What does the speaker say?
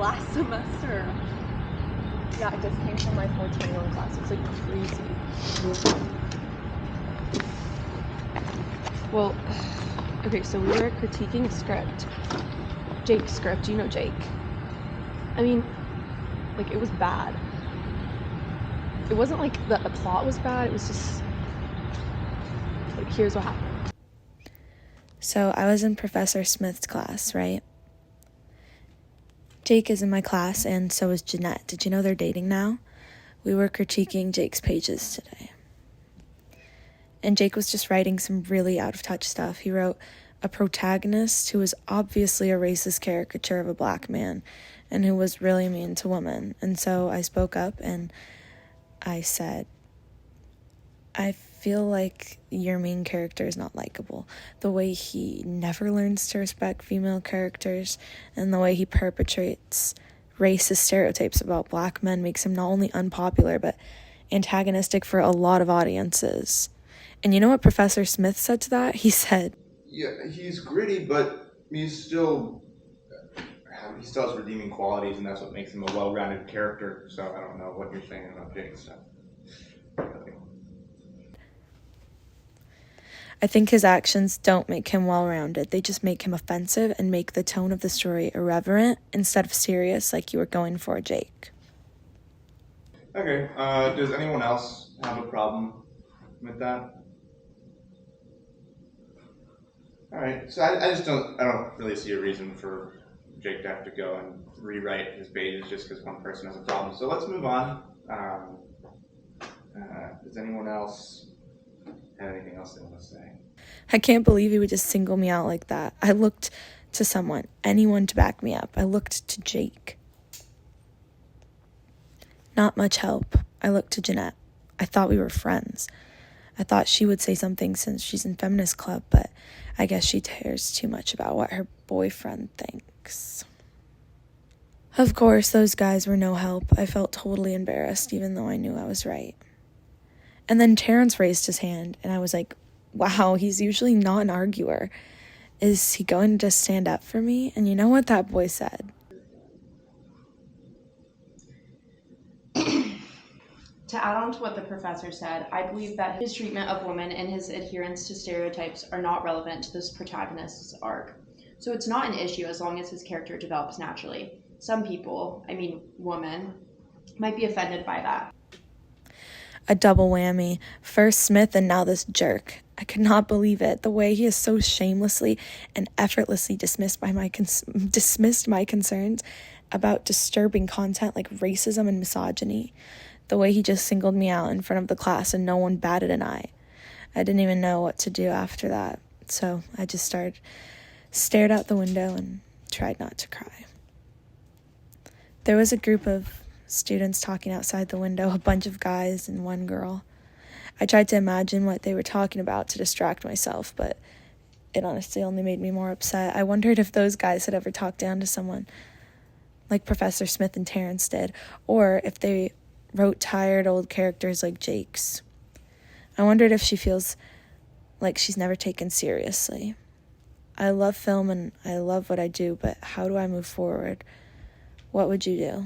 last semester. Yeah, it just came from my 421 class. It's like crazy. Well, okay, so we were critiquing a script. Jake's script, you know Jake. I mean, like, it was bad. It wasn't like the plot was bad, it was just, like, here's what happened. So I was in Professor Smith's class, right? Jake is in my class, and so is Jeanette. Did you know they're dating now? We were critiquing Jake's pages today. And Jake was just writing some really out-of-touch stuff. He wrote a protagonist who was obviously a racist caricature of a black man and who was really mean to women. And so I spoke up and I said, I feel like your main character is not likable. The way he never learns to respect female characters and the way he perpetrates racist stereotypes about black men makes him not only unpopular but antagonistic for a lot of audiences. And you know what Professor Smith said to that? He said, yeah, he's gritty, but he still has redeeming qualities, and that's what makes him a well-rounded character. So I don't know what you're saying about Jake stuff. I think his actions don't make him well-rounded. They just make him offensive and make the tone of the story irreverent instead of serious like you were going for, Jake. Okay, does anyone else have a problem with that? Alright, so I don't really see a reason for Jake to have to go and rewrite his pages just because one person has a problem. So let's move on. Does anyone else have anything else they want to say? I can't believe he would just single me out like that. I looked to someone, anyone to back me up. I looked to Jake. Not much help. I looked to Jeanette. I thought we were friends. I thought she would say something since she's in feminist club, but I guess she cares too much about what her boyfriend thinks. Of course, those guys were no help. I felt totally embarrassed, even though I knew I was right. And then Terrence raised his hand, and I was like, wow, he's usually not an arguer. Is he going to stand up for me? And you know what that boy said? To add on to what the professor said, I believe that his treatment of women and his adherence to stereotypes are not relevant to this protagonist's arc. So it's not an issue as long as his character develops naturally. Some people, women, might be offended by that. A double whammy. First Smith and now this jerk. I could not believe it. The way he is so shamelessly and effortlessly dismissed my concerns about disturbing content like racism and misogyny. The way he just singled me out in front of the class and no one batted an eye. I didn't even know what to do after that. So I just stared out the window and tried not to cry. There was a group of students talking outside the window, a bunch of guys and one girl. I tried to imagine what they were talking about to distract myself, but it honestly only made me more upset. I wondered if those guys had ever talked down to someone like Professor Smith and Terrence did, or if they wrote tired old characters like Jake's. I wondered if she feels like she's never taken seriously. I love film and I love what I do, but how do I move forward? What would you do?